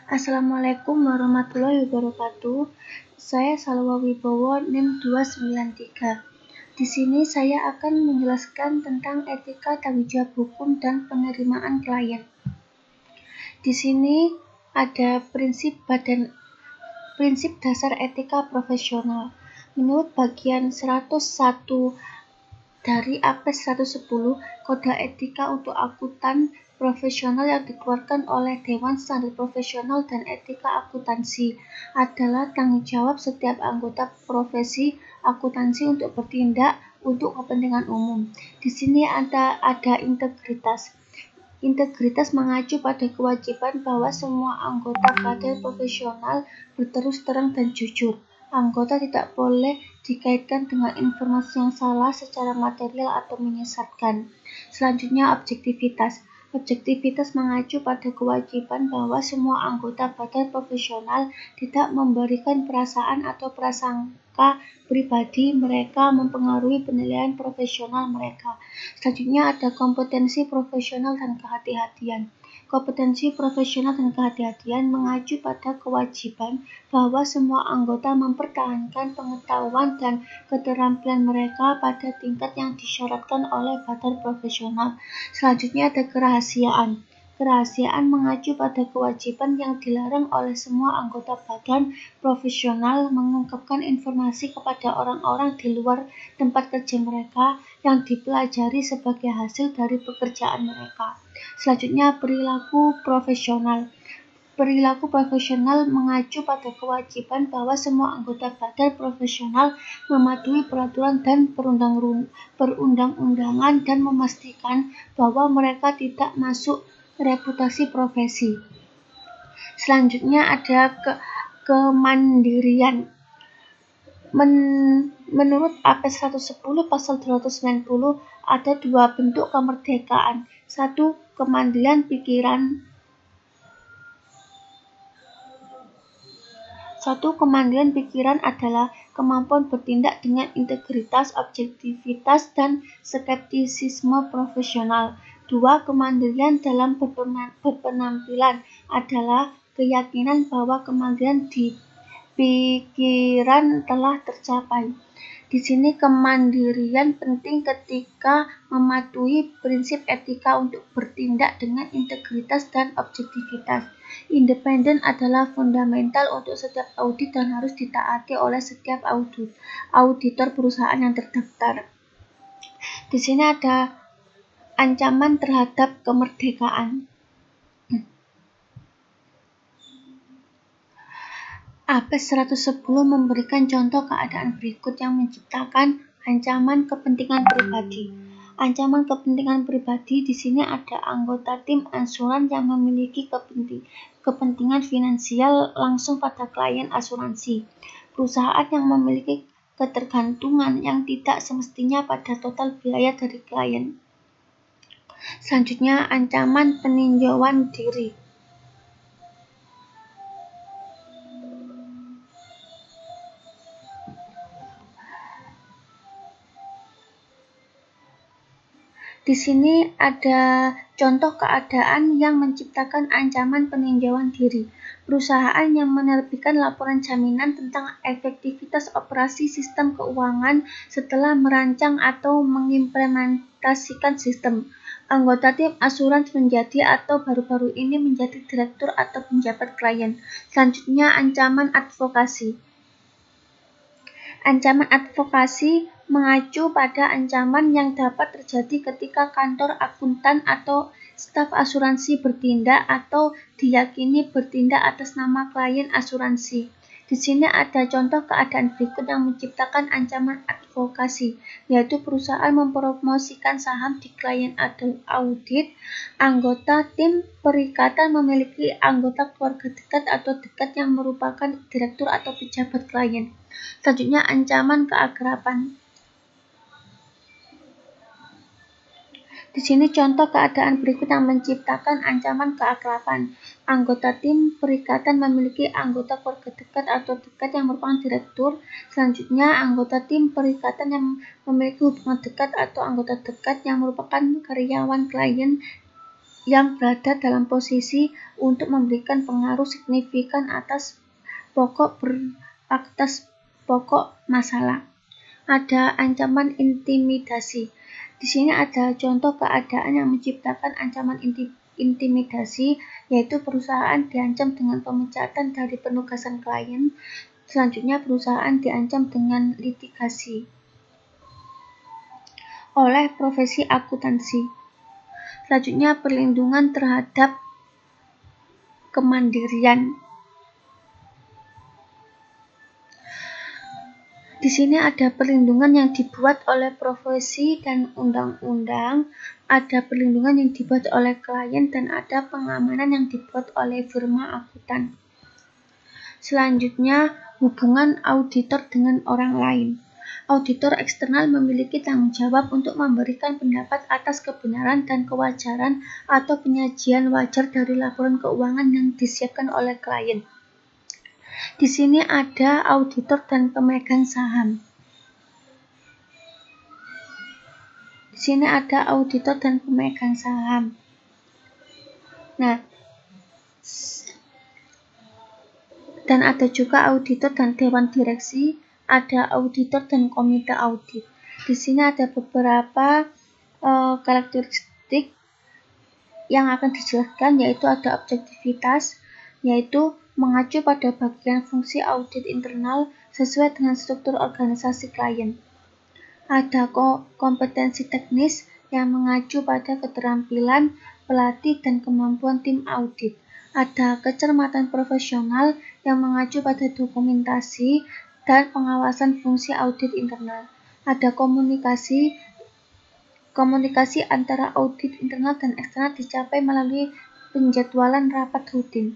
Assalamualaikum warahmatullahi wabarakatuh. Saya Salwa Wibowo, NIM 293. Di sini saya akan menjelaskan tentang etika tanggung jawab hukum dan penerimaan klien. Di sini ada prinsip dasar etika profesional. Menurut bagian 101 dari APES 110, Kode Etika untuk Akuntan Profesional yang dikeluarkan oleh Dewan Standar Profesional dan Etika Akuntansi adalah tanggung jawab setiap anggota profesi akuntansi untuk bertindak untuk kepentingan umum. Di sini ada integritas. Integritas mengacu pada kewajiban bahwa semua anggota badan profesional berterus terang dan jujur. Anggota tidak boleh dikaitkan dengan informasi yang salah secara material atau menyesatkan. Selanjutnya, objektivitas. Objektivitas mengacu pada kewajiban bahwa semua anggota badan profesional tidak memberikan perasaan atau prasangka pribadi mereka mempengaruhi penilaian profesional mereka. Selanjutnya ada kompetensi profesional dan kehati-hatian. Kompetensi profesional dan kehati-hatian mengacu pada kewajiban bahwa semua anggota mempertahankan pengetahuan dan keterampilan mereka pada tingkat yang disyaratkan oleh badan profesional. Selanjutnya ada kerahasiaan. Kerahasiaan mengacu pada kewajiban yang dilarang oleh semua anggota badan profesional mengungkapkan informasi kepada orang-orang di luar tempat kerja mereka yang dipelajari sebagai hasil dari pekerjaan mereka. Selanjutnya, perilaku profesional. Perilaku profesional mengacu pada kewajiban bahwa semua anggota badan profesional mematuhi peraturan dan perundang-undangan dan memastikan bahwa mereka tidak masuk reputasi profesi. Selanjutnya ada kemandirian. Menurut APES 110 pasal 290 ada dua bentuk kemerdekaan. Satu, kemandirian pikiran. Kemandirian pikiran adalah kemampuan bertindak dengan integritas, objektivitas, dan skeptisisme profesional. Dua, kemandirian dalam berpenampilan adalah keyakinan bahwa kemandirian di pikiran telah tercapai. Di sini kemandirian penting ketika mematuhi prinsip etika untuk bertindak dengan integritas dan objektivitas. Independen adalah fundamental untuk setiap audit dan harus ditaati oleh setiap auditor perusahaan yang terdaftar. Di sini ada ancaman terhadap kemerdekaan. APES 110 memberikan contoh keadaan berikut yang menciptakan ancaman kepentingan pribadi. Ancaman kepentingan pribadi di sini ada anggota tim asuran yang memiliki kepentingan finansial langsung pada klien asuransi. Perusahaan yang memiliki ketergantungan yang tidak semestinya pada total biaya dari klien. Selanjutnya, ancaman peninjauan diri. Di sini ada contoh keadaan yang menciptakan ancaman peninjauan diri. Perusahaan yang menerbitkan laporan jaminan tentang efektivitas operasi sistem keuangan setelah merancang atau mengimplementasikan sistem. Anggota tim asuransi menjadi atau baru-baru ini menjadi direktur atau penjabat klien. Selanjutnya, ancaman advokasi. Ancaman advokasi mengacu pada ancaman yang dapat terjadi ketika kantor akuntan atau staf asuransi bertindak atau diyakini bertindak atas nama klien asuransi. Di sini ada contoh keadaan berikut yang menciptakan ancaman advokasi, yaitu perusahaan mempromosikan saham di klien audit, anggota tim perikatan memiliki anggota keluarga dekat atau dekat yang merupakan direktur atau pejabat klien. Selanjutnya, ancaman keakraban. Di sini contoh keadaan berikut yang menciptakan ancaman keakraban. Anggota tim perikatan memiliki anggota keluarga dekat atau dekat yang merupakan direktur. Selanjutnya, anggota tim perikatan yang memiliki hubungan dekat atau anggota dekat yang merupakan karyawan klien yang berada dalam posisi untuk memberikan pengaruh signifikan atas pokok masalah. Ada ancaman intimidasi. Di sini ada contoh keadaan yang menciptakan ancaman intimidasi, yaitu perusahaan diancam dengan pemecatan dari penugasan klien. Selanjutnya, perusahaan diancam dengan litigasi oleh profesi akuntansi. Selanjutnya, perlindungan terhadap kemandirian. Di sini ada perlindungan yang dibuat oleh profesi dan undang-undang, ada perlindungan yang dibuat oleh klien, dan ada pengamanan yang dibuat oleh firma akuntan. Selanjutnya, hubungan auditor dengan orang lain. Auditor eksternal memiliki tanggung jawab untuk memberikan pendapat atas kebenaran dan kewajaran atau penyajian wajar dari laporan keuangan yang disiapkan oleh klien. Di sini ada auditor dan pemegang saham. Di sini ada auditor dan pemegang saham. Nah, dan ada juga auditor dan dewan direksi, ada auditor dan komite audit. Di sini ada beberapa karakteristik yang akan dijelaskan, yaitu ada objektivitas, yaitu mengacu pada bagian fungsi audit internal sesuai dengan struktur organisasi klien. Ada kompetensi teknis yang mengacu pada keterampilan pelatih dan kemampuan tim audit. Ada kecermatan profesional yang mengacu pada dokumentasi dan pengawasan fungsi audit internal. Ada komunikasi antara audit internal dan eksternal dicapai melalui penjadwalan rapat rutin.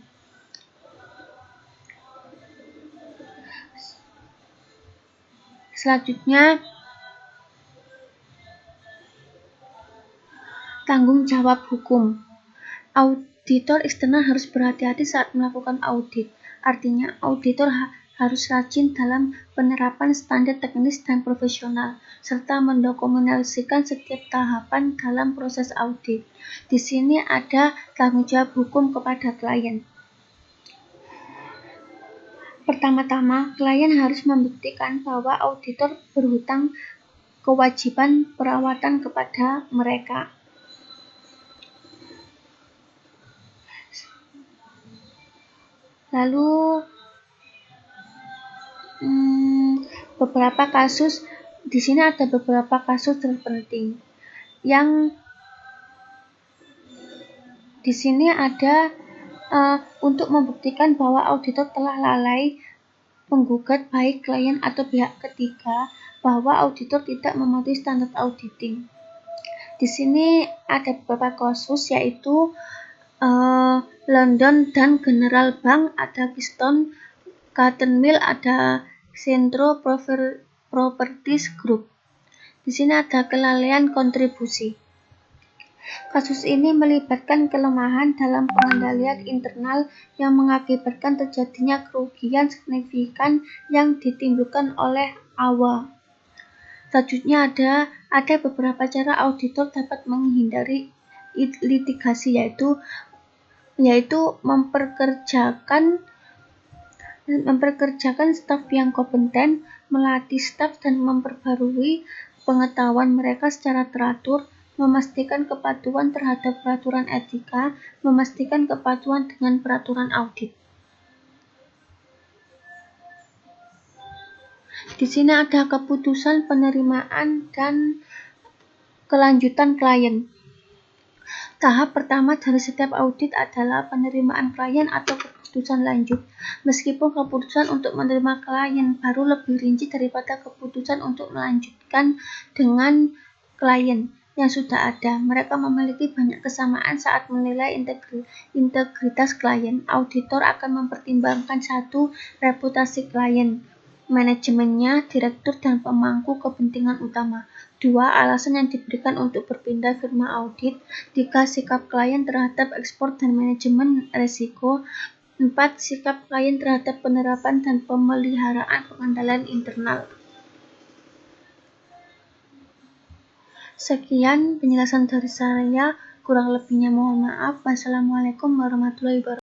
Selanjutnya, tanggung jawab hukum. Auditor eksternal harus berhati-hati saat melakukan audit. Artinya, auditor harus rajin dalam penerapan standar teknis dan profesional, serta mendokumentasikan setiap tahapan dalam proses audit. Di sini ada tanggung jawab hukum kepada klien. Pertama-tama, klien harus membuktikan bahwa auditor berhutang kewajiban perawatan kepada mereka. Lalu, beberapa kasus, di sini ada beberapa kasus terpenting yang di sini ada untuk membuktikan bahwa auditor telah lalai menggugat baik klien atau pihak ketiga bahwa auditor tidak mematuhi standar auditing. Di sini ada beberapa kasus, yaitu London dan General Bank, ada Keystone, Cotton Mill, ada Centro Properties Group. Di sini ada kelalaian kontribusi. Kasus ini melibatkan kelemahan dalam pengendalian internal yang mengakibatkan terjadinya kerugian signifikan yang ditimbulkan oleh AWA. Selanjutnya ada beberapa cara auditor dapat menghindari litigasi, yaitu memperkerjakan staf yang kompeten, melatih staf dan memperbarui pengetahuan mereka secara teratur, memastikan kepatuhan terhadap peraturan etika, memastikan kepatuhan dengan peraturan audit. Di sini ada keputusan penerimaan dan kelanjutan klien. Tahap pertama dari setiap audit adalah penerimaan klien atau keputusan lanjut. Meskipun keputusan untuk menerima klien baru lebih rinci daripada keputusan untuk melanjutkan dengan klien yang sudah ada, mereka memiliki banyak kesamaan saat menilai integritas klien. Auditor akan mempertimbangkan 1. Reputasi klien, manajemennya, direktur, dan pemangku kepentingan utama. 2. Alasan yang diberikan untuk berpindah firma audit. 3. Sikap klien terhadap ekspor dan manajemen risiko. 4. Sikap klien terhadap penerapan dan pemeliharaan pengendalian internal. Sekian penjelasan dari saya. Kurang lebihnya mohon maaf. Wassalamualaikum warahmatullahi wabarakatuh.